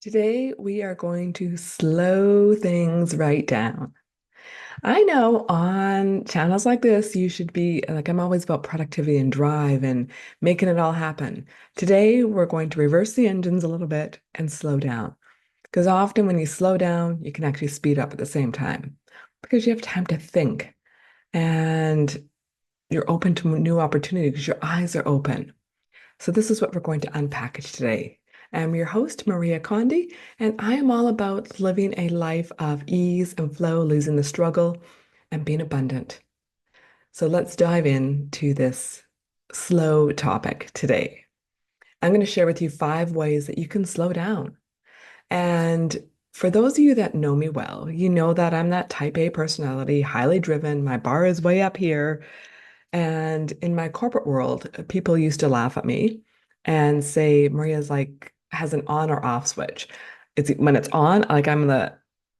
Today, we are going to slow things right down. I know on channels like this, you should be like, I'm always about productivity and drive and making it all happen. Today, we're going to reverse the engines a little bit and slow down. Because often when you slow down, you can actually speed up at the same time because you have time to think and you're open to new opportunity because your eyes are open. So this is what we're going to unpackage today. I'm your host, Maria Condi, and I am all about living a life of ease and flow, losing the struggle, and being abundant. So let's dive into this slow topic today. I'm going to share with you 5 ways that you can slow down. And for those of you that know me well, you know that I'm that type A personality, highly driven. My bar is way up here. And in my corporate world, people used to laugh at me and say Maria's like has an on or off switch. It's when it's on, like I'm the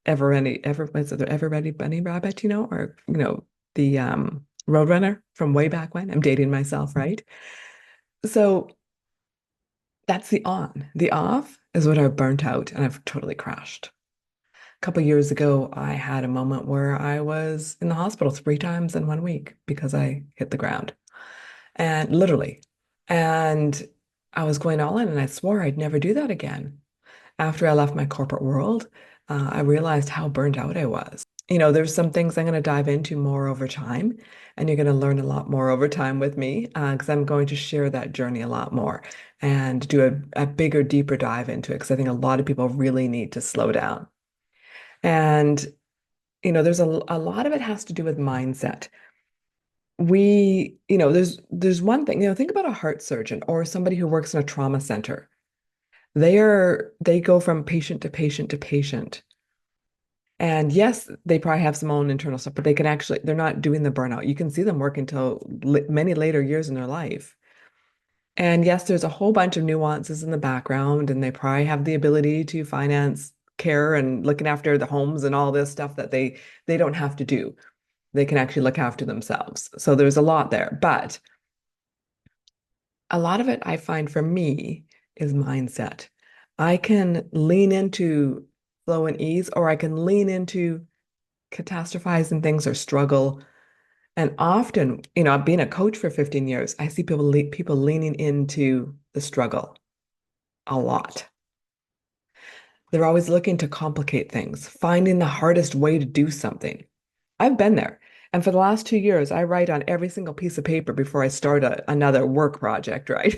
what's it, the ever ready bunny rabbit, or the Roadrunner from way back when. I'm dating myself, right? So that's the on. The off is what I've burnt out and I've totally crashed. A couple years ago, I had a moment where I was in the hospital 3 times in 1 week because I hit the ground. And literally. And I was going all in, and I swore I'd never do that again. After I left my corporate world, I realized how burned out I was. There's some things I'm going to dive into more over time, and you're going to learn a lot more over time with me because I'm going to share that journey a lot more and do a bigger, deeper dive into it because I think a lot of people really need to slow down. And, there's a lot of it has to do with mindset. There's one thing, think about a heart surgeon or somebody who works in a trauma center. They go from patient to patient to patient. And yes, they probably have some own internal stuff, but they're not doing the burnout. You can see them work until many later years in their life. And yes, there's a whole bunch of nuances in the background, and they probably have the ability to finance care and looking after the homes and all this stuff that they don't have to do. They can actually look after themselves. So there's a lot there. But a lot of it I find for me is mindset. I can lean into flow and ease, or I can lean into catastrophizing things or struggle. And often, being a coach for 15 years, I see people leaning into the struggle a lot. They're always looking to complicate things, finding the hardest way to do something. I've been there. And for the last 2 years, I write on every single piece of paper before I start another work project, right?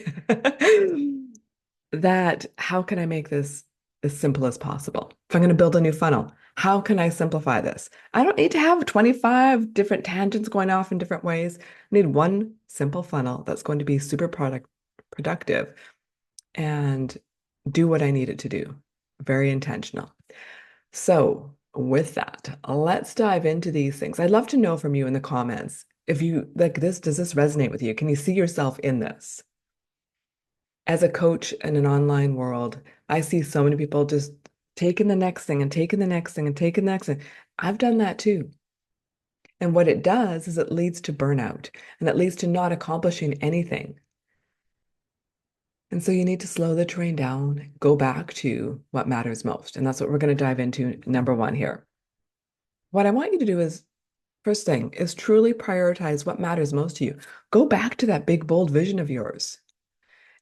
That how can I make this as simple as possible? If I'm going to build a new funnel, how can I simplify this? I don't need to have 25 different tangents going off in different ways. I need one simple funnel that's going to be super productive and do what I need it to do. Very intentional. So, with that, let's dive into these things. I'd love to know from you in the comments if you like this, does this resonate with you? Can you see yourself in this? As a coach in an online world, I see so many people just taking the next thing and taking the next thing and taking the next thing. I've done that too. And what it does is it leads to burnout and it leads to not accomplishing anything. And so you need to slow the train down, go back to what matters most. And that's what we're going to dive into number one here. What I want you to do is, first thing, is truly prioritize what matters most to you. Go back to that big, bold vision of yours.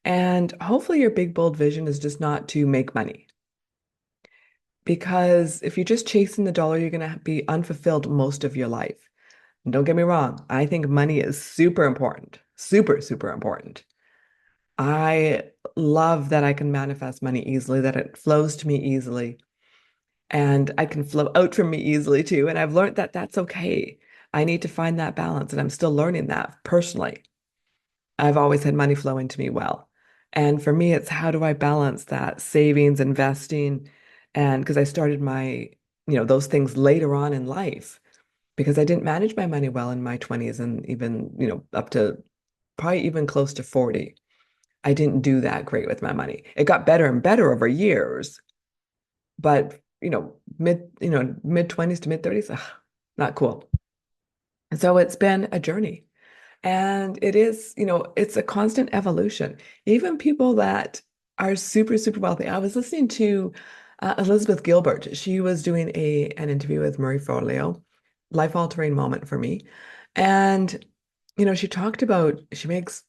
And hopefully your big, bold vision is just not to make money. Because if you're just chasing the dollar, you're going to be unfulfilled most of your life. And don't get me wrong, I think money is super important, super, super important. I love that I can manifest money easily, that it flows to me easily, and I can flow out from me easily too. And I've learned that that's okay. I need to find that balance, and I'm still learning that personally. I've always had money flow into me well. And for me, it's how do I balance that savings, investing, and because I started those things later on in life because I didn't manage my money well in my 20s and even, up to probably even close to 40. I didn't do that great with my money. It got better and better over years, but mid 20s to mid 30s, not cool. And so it's been a journey. And it is, it's a constant evolution. Even people that are super, super wealthy. I was listening to Elizabeth Gilbert. She was doing an interview with Murray Forleo, life-altering moment for me. And, she talked about she makes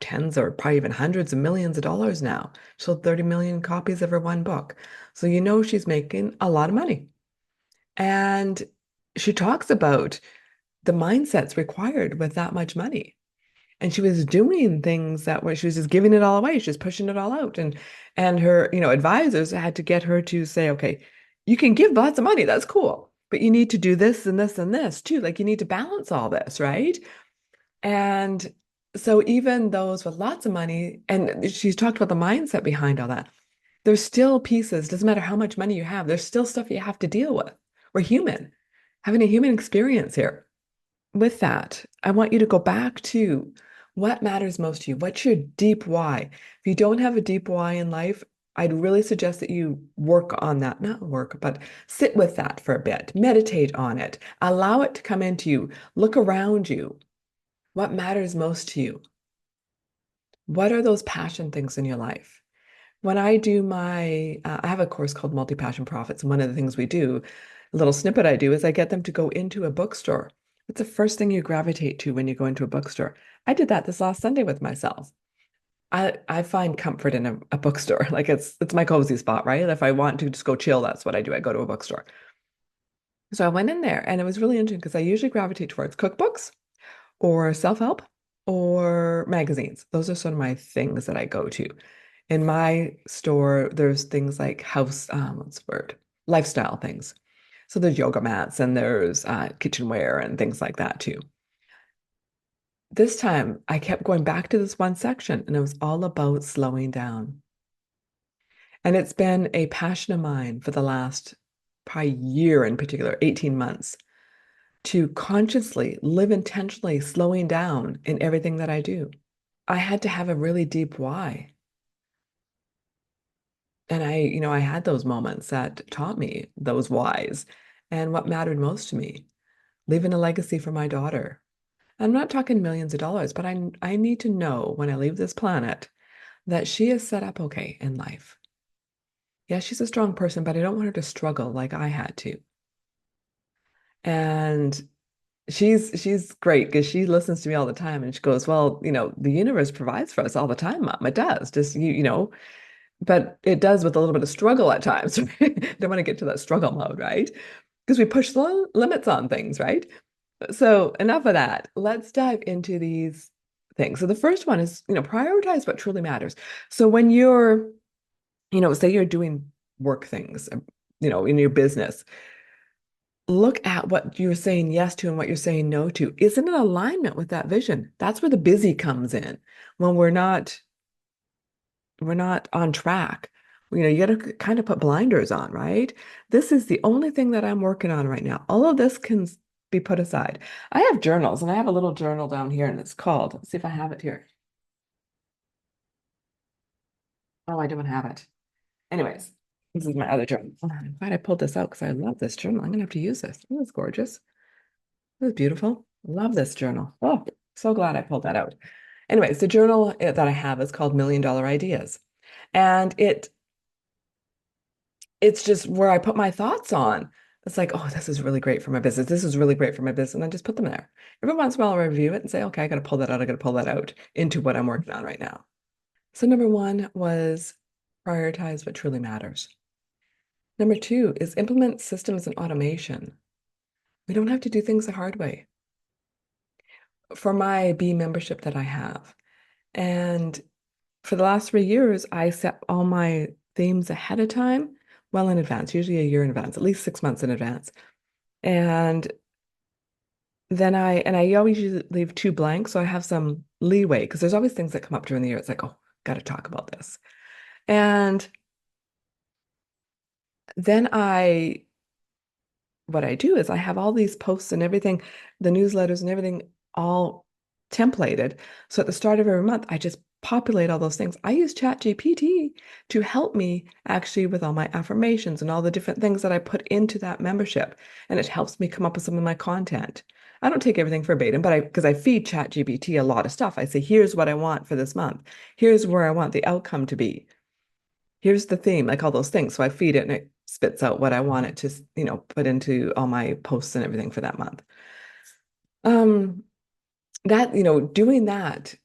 tens or probably even hundreds of millions of dollars now. She sold 30 million copies of her one book. So she's making a lot of money. And she talks about the mindsets required with that much money. And she was doing things that were she was just giving it all away. She was pushing it all out. And her, advisors had to get her to say, okay, you can give lots of money, that's cool. But you need to do this and this and this too. Like you need to balance all this, right? And so even those with lots of money, and she's talked about the mindset behind all that, there's still pieces, doesn't matter how much money you have, there's still stuff you have to deal with. We're human, having a human experience here. With that, I want you to go back to what matters most to you. What's your deep why? If you don't have a deep why in life, I'd really suggest that you work on that, not work, but sit with that for a bit, meditate on it, allow it to come into you, look around you. What matters most to you? What are those passion things in your life? When I do I have a course called Multi-Passion Profits. And one of the things we do, a little snippet I do, is I get them to go into a bookstore. What's the first thing you gravitate to when you go into a bookstore? I did that this last Sunday with myself. I find comfort in a bookstore. Like it's my cozy spot, right? If I want to just go chill, that's what I do. I go to a bookstore. So I went in there and it was really interesting because I usually gravitate towards cookbooks or self-help or magazines. Those are sort of my things that I go to. In my store, there's things like what's the word? Lifestyle things. So there's yoga mats and there's kitchenware and things like that too. This time, I kept going back to this one section and it was all about slowing down. And it's been a passion of mine for the last probably year in particular, 18 months, to consciously live intentionally slowing down in everything that I do. I had to have a really deep why. And I had those moments that taught me those whys and what mattered most to me, leaving a legacy for my daughter. I'm not talking millions of dollars, but I need to know when I leave this planet that she is set up okay in life. Yeah, she's a strong person, but I don't want her to struggle like I had to. And she's great because she listens to me all the time and she goes, well, the universe provides for us all the time, Mom. It does. Just but it does with a little bit of struggle at times. Right? Don't want to get to that struggle mode, right? Because we push the limits on things, right? So enough of that. Let's dive into these things. So the first one is, prioritize what truly matters. So when you're, say you're doing work things, in your business, look at what you're saying yes to and what you're saying no to. Is it in alignment with that vision? That's where the busy comes in. When we're not on track. You got to kind of put blinders on, right? This is the only thing that I'm working on right now. All of this can be put aside. I have journals and I have a little journal down here and it's called, let's see if I have it here. Oh, I don't have it. Anyways, this is my other journal. Oh, I'm glad I pulled this out because I love this journal. I'm gonna have to use this. Oh, it's gorgeous. This is beautiful. Love this journal. Oh, so glad I pulled that out. Anyways, the journal that I have is called Million Dollar Ideas. And it's just where I put my thoughts on. It's like, oh, this is really great for my business. This is really great for my business. And I just put them there. Every once in a while, I review it and say, okay, I got to pull that out. I got to pull that out into what I'm working on right now. So number one was prioritize what truly matters. Number two is implement systems and automation. We don't have to do things the hard way. For my B membership that I have, and for the last 3 years, I set all my themes ahead of time, well in advance, usually a year in advance, at least 6 months in advance. And then I always usually leave two blanks, so I have some leeway because there's always things that come up during the year. It's like, oh, got to talk about this. And then what I do is I have all these posts and everything, the newsletters and everything all templated. So at the start of every month, I just populate all those things. I use ChatGPT to help me actually with all my affirmations and all the different things that I put into that membership. And it helps me come up with some of my content. I don't take everything verbatim, but because I feed ChatGPT a lot of stuff. I say, here's what I want for this month. Here's where I want the outcome to be. Here's the theme, like all those things. So I feed it and it spits out what I want it to, put into all my posts and everything for that month. Um, doing that,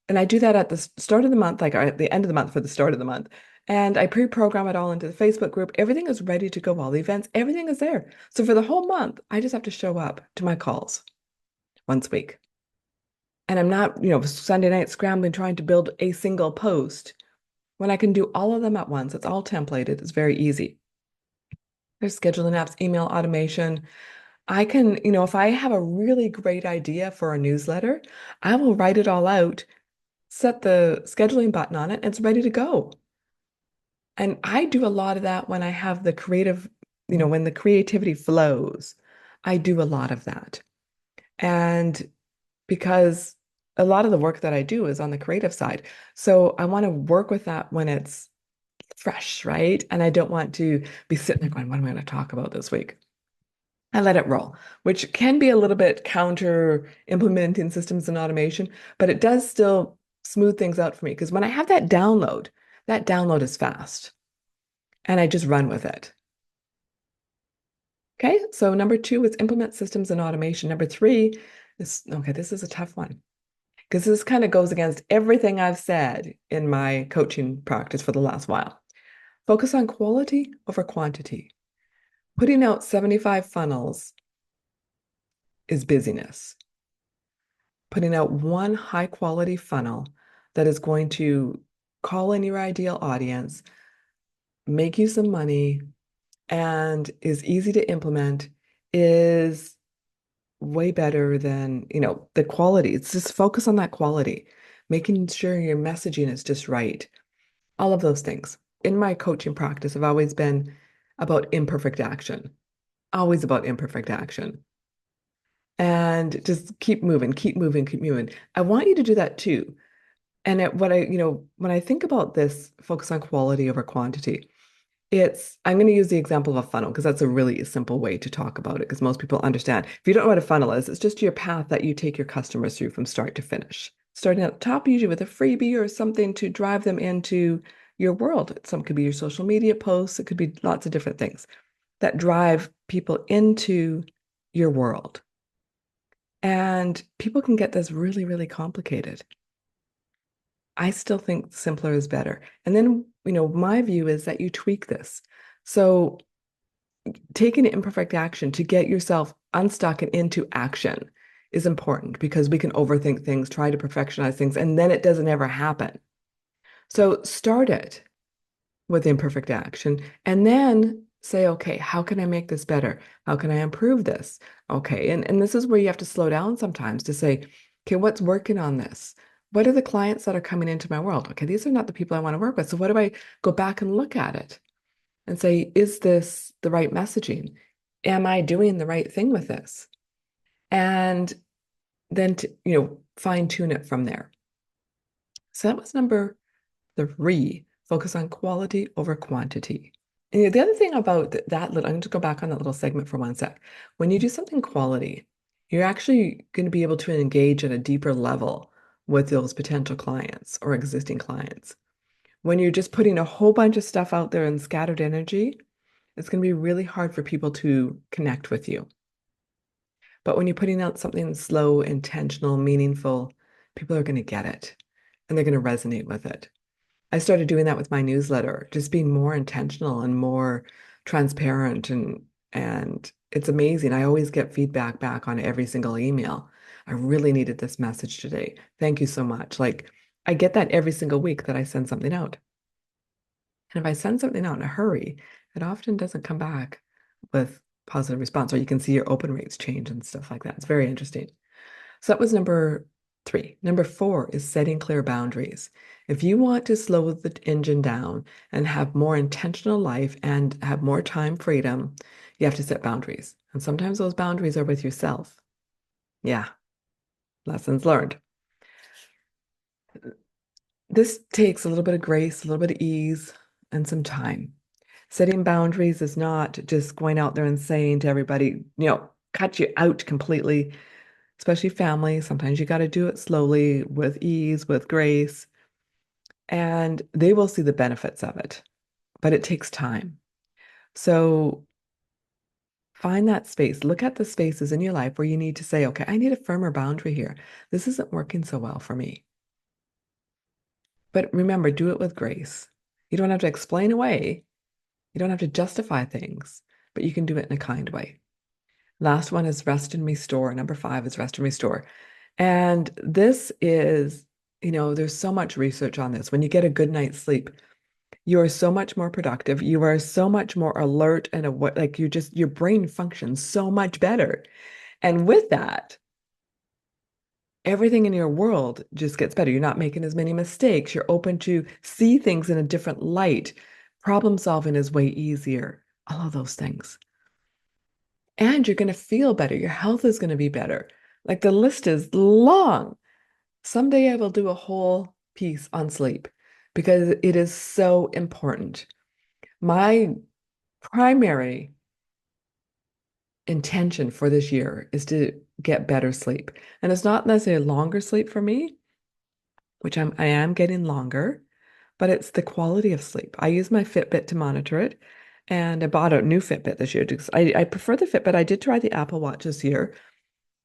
and I do that at the start of the month, like or at the end of the month for the start of the month. And I pre-program it all into the Facebook group. Everything is ready to go, all the events, everything is there. So for the whole month, I just have to show up to my calls once a week. And I'm not, Sunday night scrambling trying to build a single post when I can do all of them at once. It's all templated. It's very easy. There's scheduling apps, email automation. I can, if I have a really great idea for a newsletter, I will write it all out, set the scheduling button on it, and it's ready to go. And I do a lot of that when I have the creative, when the creativity flows, I do a lot of that. And because a lot of the work that I do is on the creative side. So I want to work with that when it's fresh, right? And I don't want to be sitting there going, what am I going to talk about this week? I let it roll, which can be a little bit counter implementing systems and automation, but it does still smooth things out for me because when I have that download is fast and I just run with it. Okay, so number 2 is implement systems and automation. Number 3 is, okay, this is a tough one because this kind of goes against everything I've said in my coaching practice for the last while. Focus on quality over quantity. Putting out 75 funnels is busyness. Putting out one high quality funnel that is going to call in your ideal audience, make you some money, and is easy to implement is way better than, the quality. It's just focus on that quality, making sure your messaging is just right. All of those things. In my coaching practice, I've always been about imperfect action, always about imperfect action. And just keep moving, keep moving, keep moving. I want you to do that too. And when I think about this, focus on quality over quantity, I'm going to use the example of a funnel because that's a really simple way to talk about it because most people understand. If you don't know what a funnel is, it's just your path that you take your customers through from start to finish. Starting at the top, usually with a freebie or something to drive them into your world. Some could be your social media posts. It could be lots of different things that drive people into your world. And people can get this really, really complicated. I still think simpler is better. And then, my view is that you tweak this. So taking imperfect action to get yourself unstuck and into action is important because we can overthink things, try to perfectionize things, and then it doesn't ever happen. So start it with imperfect action and then say, okay, how can I make this better? How can I improve this? Okay. And this is where you have to slow down sometimes to say, okay, what's working on this? What are the clients that are coming into my world? Okay, these are not the people I want to work with. So what do I go back and look at it and say, is this the right messaging? Am I doing the right thing with this? And then to, fine tune it from there. So that was number 3, focus on quality over quantity. And the other thing about that little, I'm going to go back on that little segment for one sec. When you do something quality, you're actually going to be able to engage at a deeper level with those potential clients or existing clients. When you're just putting a whole bunch of stuff out there in scattered energy, it's going to be really hard for people to connect with you. But when you're putting out something slow, intentional, meaningful, people are going to get it and they're going to resonate with it. I started doing that with my newsletter, just being more intentional and more transparent and it's amazing. I always get feedback back on every single email. I really needed this message today. Thank you so much. Like I get that every single week that I send something out. And if I send something out in a hurry, it often doesn't come back with positive response, or you can see your open rates change and stuff like that. It's very interesting. So that was number 3. Number 4 is setting clear boundaries. If you want to slow the engine down and have more intentional life and have more time freedom, you have to set boundaries. And sometimes those boundaries are with yourself. Yeah, lessons learned. This takes a little bit of grace, a little bit of ease, and some time. Setting boundaries is not just going out there and saying to everybody, cut you out completely. especially family. Sometimes you got to do it slowly, with ease, with grace, and they will see the benefits of it, but it takes time. So find that space. Look at the spaces in your life where you need to say, okay, I need a firmer boundary here. This isn't working so well for me. But remember, do it with grace. You don't have to explain away. You don't have to justify things, but you can do it in a kind way. Last one is rest and restore. Number five is rest and restore. And this is, there's so much research on this. When you get a good night's sleep, you are so much more productive. You are so much more alert and like your brain functions so much better. And with that, everything in your world just gets better. You're not making as many mistakes. You're open to see things in a different light. Problem solving is way easier. All of those things. And you're going to feel better. Your health is going to be better. Like the list is long. Someday I will do a whole piece on sleep because it is so important. My primary intention for this year is to get better sleep. And it's not necessarily longer sleep for me, which I am getting longer, but it's the quality of sleep. I use my Fitbit to monitor it. And I bought a new Fitbit this year because I prefer the Fitbit. I did try the Apple Watch this year.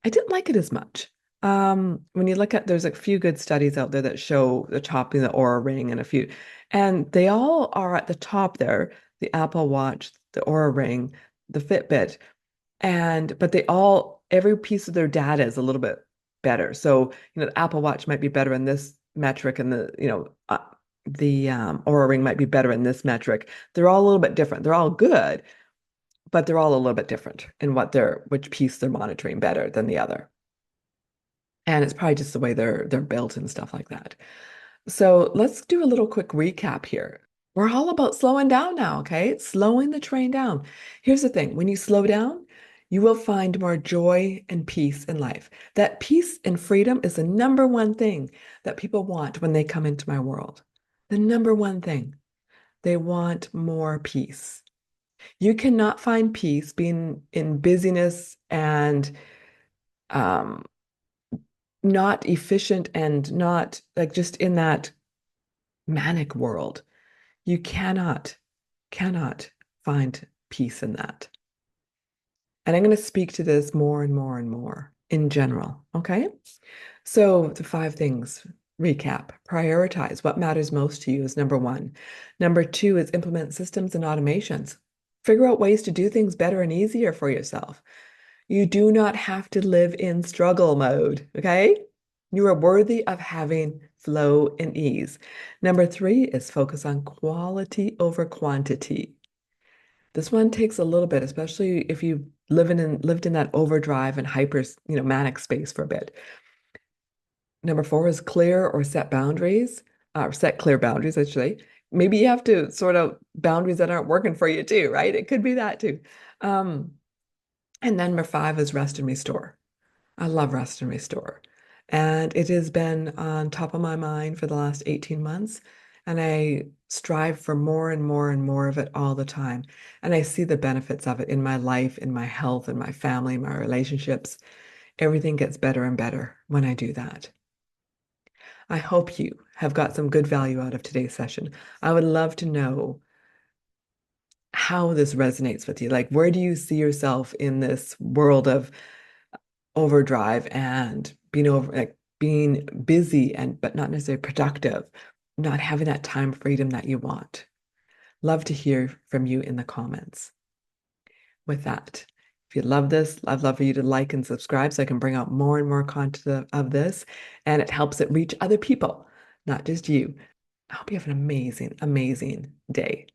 I didn't like it as much. When you look at, there's a few good studies out there that show the top in the Aura Ring and a few, and they all are at the top there, the Apple Watch, the Aura Ring, the Fitbit, but they all, every piece of their data is a little bit better. So, the Apple Watch might be better in this metric and the Aura Ring might be better in this metric. They're all a little bit different. They're all good, but they're all a little bit different in which piece they're monitoring better than the other. And it's probably just the way they're built and stuff like that. So let's do a little quick recap here. We're all about slowing down now, okay? Slowing the train down. Here's the thing, when you slow down, you will find more joy and peace in life. That peace and freedom is the number one thing that people want when they come into my world. The number one thing. They want more peace. You cannot find peace being in busyness and um, not efficient and not like just in that manic world. You cannot find peace in that. And I'm going to speak to this more and more and more in general. Okay. So the five things recap, prioritize what matters most to you is number one. Number two is implement systems and automations. Figure out ways to do things better and easier for yourself. You do not have to live in struggle mode, okay? You are worthy of having flow and ease. Number three is focus on quality over quantity. This one takes a little bit, especially if you lived in that overdrive and hyper, manic space for a bit. Number four is clear or set boundaries, or set clear boundaries, actually. Maybe you have to sort out boundaries that aren't working for you too, right? It could be that too. And then number five is rest and restore. I love rest and restore. And it has been on top of my mind for the last 18 months. And I strive for more and more and more of it all the time. And I see the benefits of it in my life, in my health, in my family, my relationships. Everything gets better and better when I do that. I hope you have got some good value out of today's session. I would love to know how this resonates with you. Like, where do you see yourself in this world of overdrive and being busy but not necessarily productive, not having that time freedom that you want? Love to hear from you in the comments. With that, if you love this, I'd love for you to like and subscribe so I can bring out more and more content of this, and it helps it reach other people, not just you. I hope you have an amazing, amazing day.